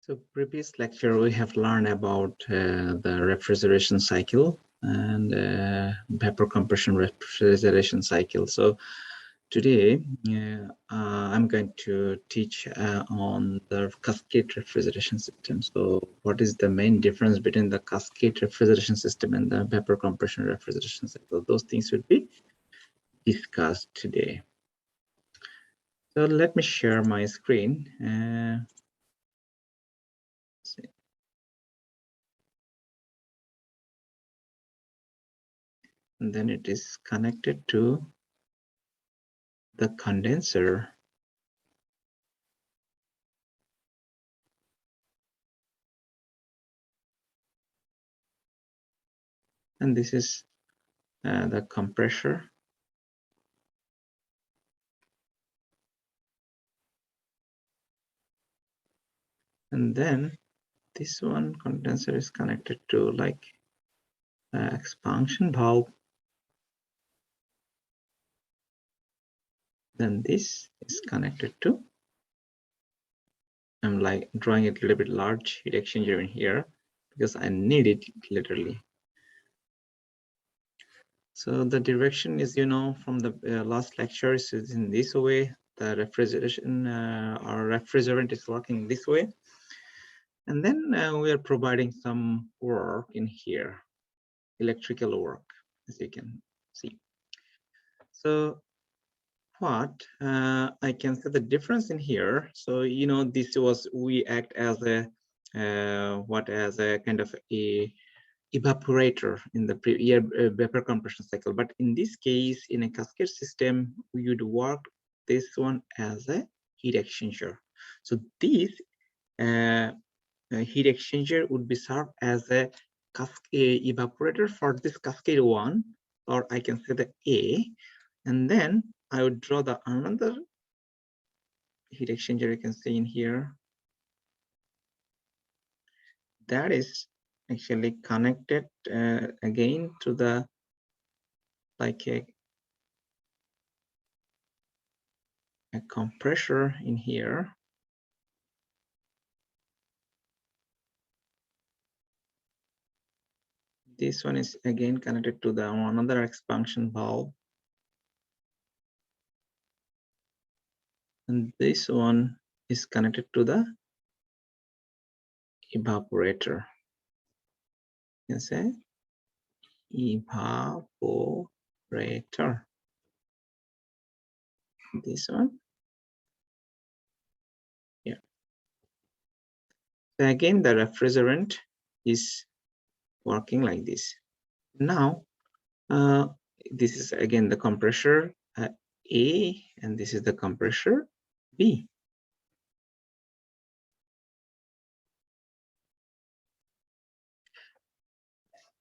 So previous lecture, we have learned about the refrigeration cycle and vapor compression refrigeration cycle. So today, I'm going to teach on the cascade refrigeration system. So what is the main difference between the cascade refrigeration system and the vapor compression refrigeration cycle? Those things will be discussed today. So let me share my screen. And then it is connected to the condenser. And this is the compressor. And then this one condenser is connected to like expansion valve. Then this is connected to, I'm like drawing it a little bit large heat exchanger in here because I need it literally. So the direction is, from the last lecture is in this way. The refrigeration or refrigerant is working this way. And then we are providing some work in here, electrical work, as you can see. So what I can say the difference in here. So, this was, we act as a, as a kind of a evaporator in the vapor compression cycle. But in this case, in a cascade system, we would work this one as a heat exchanger. So this heat exchanger would be served as a evaporator for this cascade one, or I can say the A, and then I would draw the another heat exchanger you can see in here. That is actually connected again to the like a compressor in here. This one is again connected to the another expansion valve. And this one is connected to the evaporator. You can say evaporator. This one. Yeah. So again, the refrigerant is working like this. Now, this is again the compressor A, and this is the compressor B.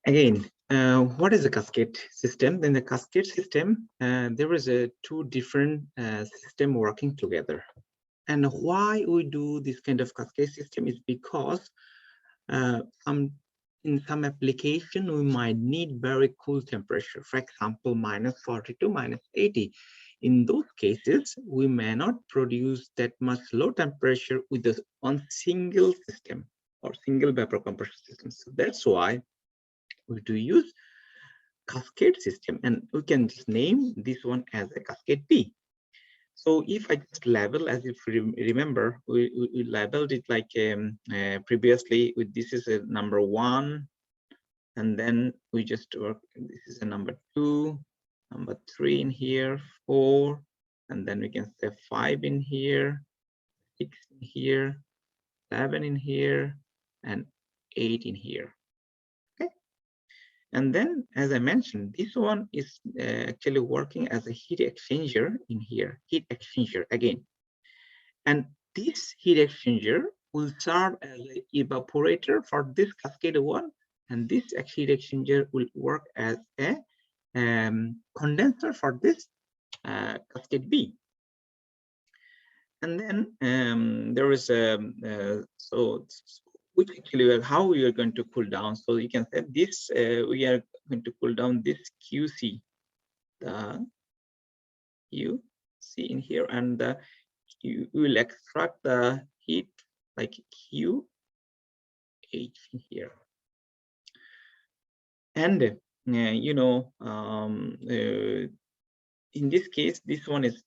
Again, what is a cascade system? In the cascade system, there is a two different system working together. And why we do this kind of cascade system is because in some application, we might need very cool temperature, for example, -40 to -80. In those cases, we may not produce that much low temperature with this one single system or single vapor compression system. So that's why we do use cascade system, and we can just name this one as a cascade B. So if I just label, as if you remember, we labeled it like previously with this is a number 1, and then we just work, this is a number 2, number 3 in here, 4, and then we can say 5 in here, 6 in here, 7 in here, and 8 in here. And then, as I mentioned, this one is actually working as a heat exchanger in here, heat exchanger again. And this heat exchanger will serve as an evaporator for this cascade one, and this heat exchanger will work as a condenser for this cascade B. And then there is a which actually how we are going to cool down. So you can say this we are going to cool down this QC, the QC in here, and you will extract the heat like Q H here. And in this case, this one is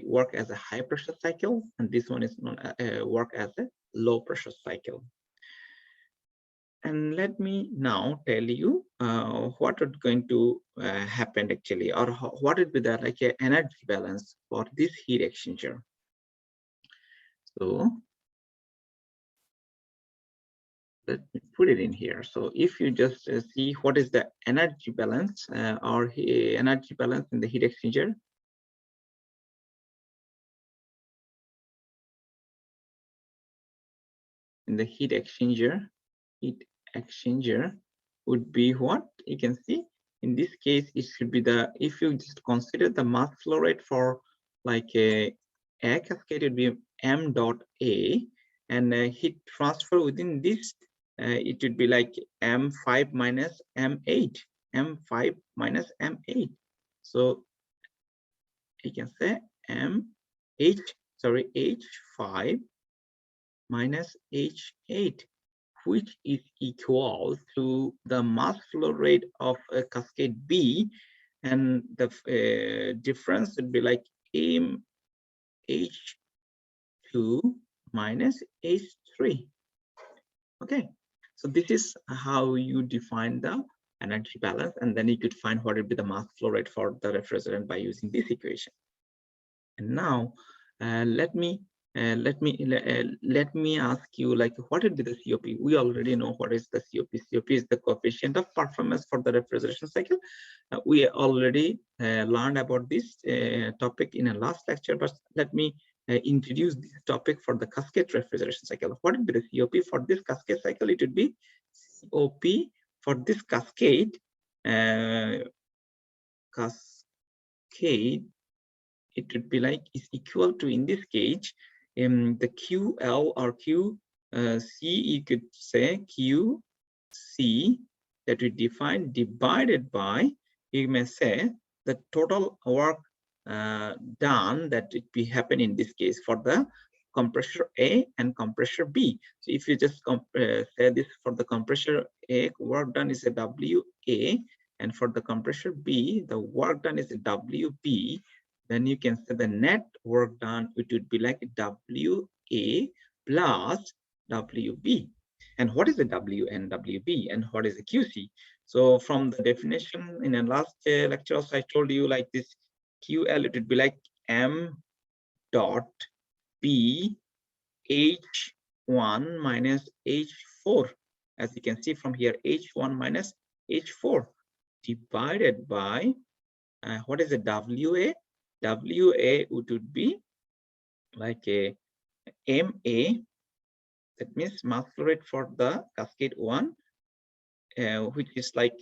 work as a high pressure cycle, and this one is work as a low pressure cycle. And let me now tell you what is going to happen actually, or what would be the energy balance for this heat exchanger. So let me put it in here. So if you just see what is the energy balance or energy balance in the heat exchanger. In the heat exchanger would be what you can see. In this case, it should be the, if you just consider the mass flow rate for like a cascade, would be m dot a, and heat transfer within this, it would be like m5 minus m8, m5 minus m8. So you can say h5 minus h8, which is equal to the mass flow rate of a cascade B, and the difference would be like m h2 minus h3. Okay, so this is how you define the energy balance, and then you could find what would be the mass flow rate for the refrigerant by using this equation. And now let me ask you, like, what would be the COP? We already know what is the COP. COP is the coefficient of performance for the refrigeration cycle. We already learned about this topic in a last lecture, but let me introduce this topic for the cascade refrigeration cycle. What would be the COP for this cascade cycle? It would be COP for this cascade. It would be like is equal to, in this case, the QL or QC, you could say QC that we define divided by, you may say, the total work done that it be happen in this case for the compressor A and compressor B. So if you just say this for the compressor A, work done is a WA, and for the compressor B, the work done is a WB. Then you can say the net work done, it would be like WA plus WB. And what is the W and WB, and what is the QC? So from the definition in the last lecture also, I told you like this QL, it would be like M dot B H1 minus H4. As you can see from here, H1 minus H4 divided by what is the WA? WA would be like a MA, that means mass flow rate for the cascade 1, which is like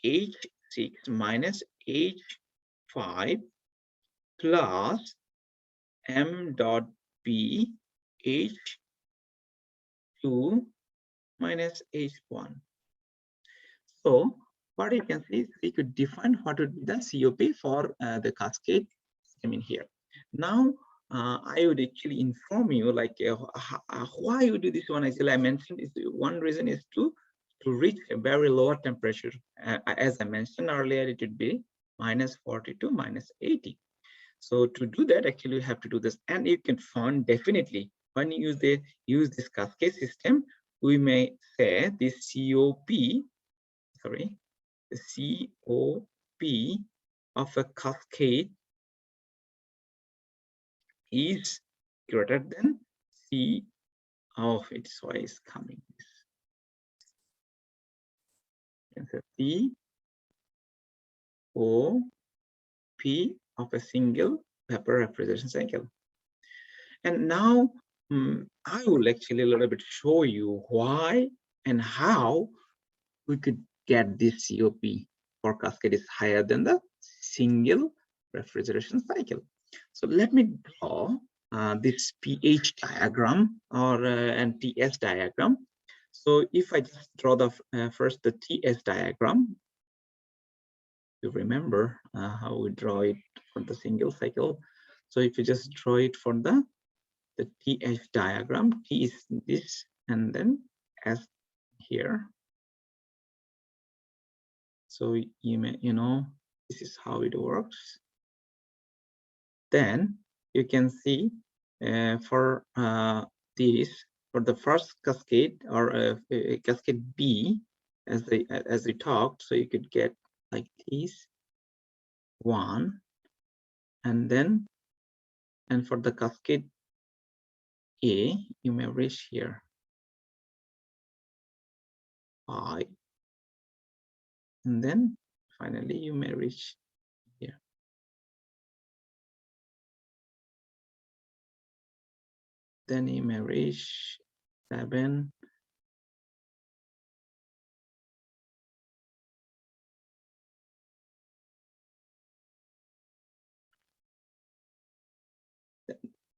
H6 minus H5 plus M dot B H2 minus H1. So what you can see is we could define what would be the COP for the cascade system in here. Now I would actually inform you like why you do this one. Actually, I mentioned is one reason is to reach a very lower temperature. As I mentioned earlier, it would be minus 40 to minus 80. So to do that, actually, you have to do this, and you can find definitely when you use this cascade system, we may say this COP, sorry, the COP of a cascade is greater than C. Oh, it's why it's coming. COP of a single vapor refrigeration cycle. And now I will actually a little bit show you why and how we could get this COP for cascade is higher than the single refrigeration cycle. So let me draw this pH diagram or an TS diagram. So if I just draw the first the TS diagram, you remember how we draw it for the single cycle. So if you just draw it for the TH diagram, T is this, and then S here. So you may, this is how it works. Then you can see for this, for the first cascade or cascade B, as we talked, so you could get like this one, and for the cascade A, you may reach here 5, and then finally you may reach here. Then you may reach 7.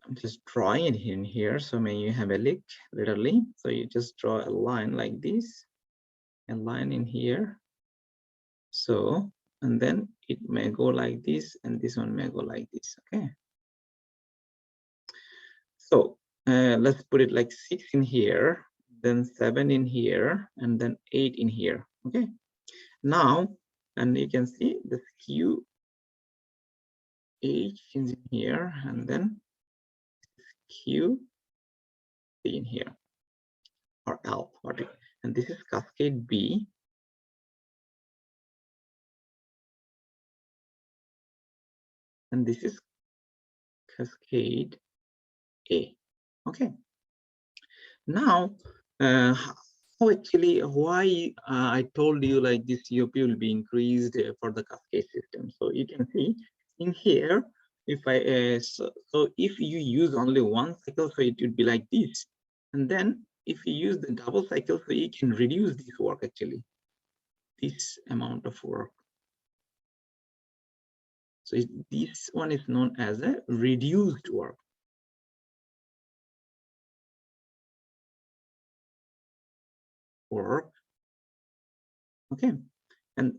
I'm just drawing it in here, so may you have a look literally. So you just draw a line like this, a line in here. So, and then it may go like this, and this one may go like this. Okay. So let's put it like 6 in here, then 7 in here, and then 8 in here. Okay. Now, and you can see the Q H is in here, and then Q in here, or L, and this is cascade B. And this is cascade A. Okay. Now, how actually, why I told you like this COP will be increased for the cascade system. So you can see in here, if I so if you use only one cycle, so it would be like this. And then if you use the double cycle, so you can reduce this work actually, this amount of work. So this one is known as a reduced work. Okay. And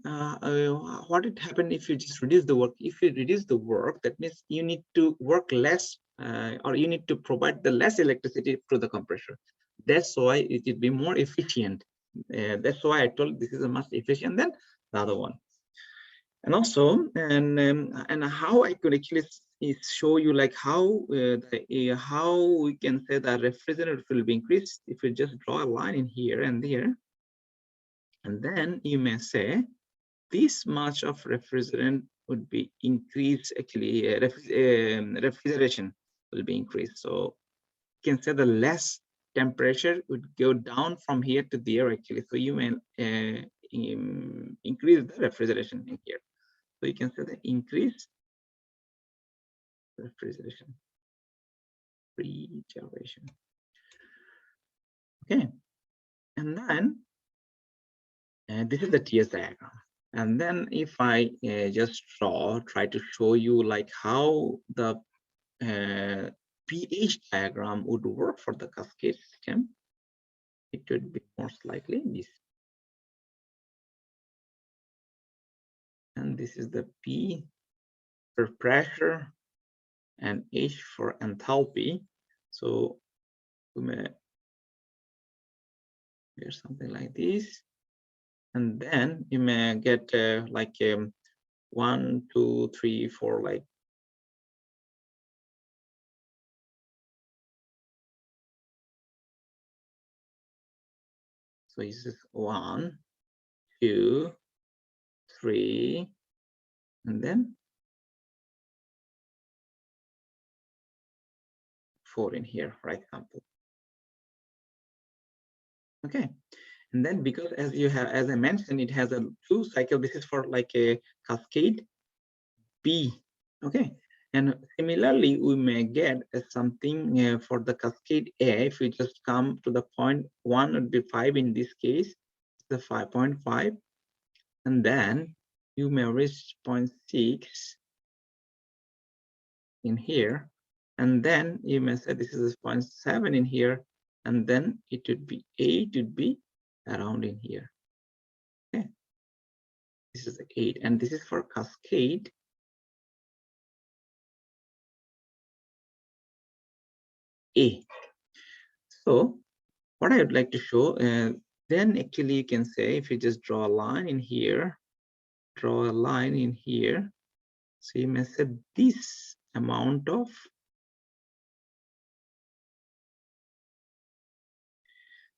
what would happen if you just reduce the work? If you reduce the work, that means you need to work less, or you need to provide the less electricity to the compressor. That's why it will be more efficient. That's why I told this is a much efficient than the other one. And also, and how I could actually show you like how how we can say that refrigerant will be increased if you just draw a line in here and there. And then you may say this much of refrigerant would be increased, actually refrigeration will be increased. So you can say the less temperature would go down from here to there actually. So you may increase the refrigeration in here. So you can say the increase refrigeration. Okay. And then this is the TS diagram. And then if I just try to show you like how the pH diagram would work for the cascade system, it would be most likely this. And this is the P for pressure and H for enthalpy. So we may get something like this. And then you may get like 1, 2, 3, 4, like. So this is 1, 2, 3, and then 4 in here, for example. Okay. And then because as I mentioned, it has a 2 cycle. This is for like a cascade B. Okay. And similarly, we may get something for the cascade A. If we just come to the point 1 would be 5 in this case, the 5.5, and then you may reach 0.6 in here, and then you may say this is 0.7 in here, and then it would be 8 would be around in here. Okay, this is 8, and this is for cascade A. So what I would like to show, then actually you can say, if you just draw a line in here, draw a line in here, so you may say this amount of,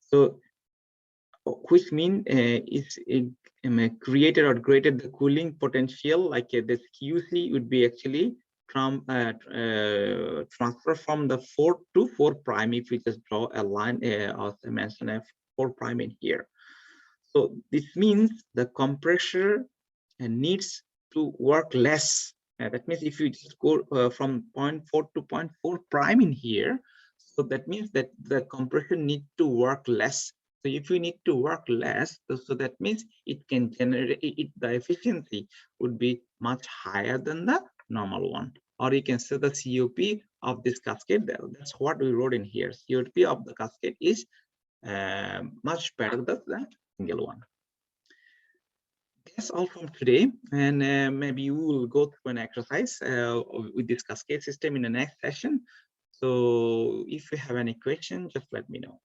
so which mean is created or created the cooling potential, like this QC would be actually transfer from the 4 to 4 prime, if we just draw a line, or mention a 4 prime in here. So this means the compressor needs to work less. That means if you just go from 0.4 to 0.4 prime in here, so that means that the compressor need to work less. So if you need to work less, so that means it can generate the efficiency would be much higher than the normal one. Or you can say the COP of this cascade. That's what we wrote in here. COP of the cascade is much better than the single one. That's all from today, and maybe you will go through an exercise with this cascade system in the next session. So if you have any question, just let me know.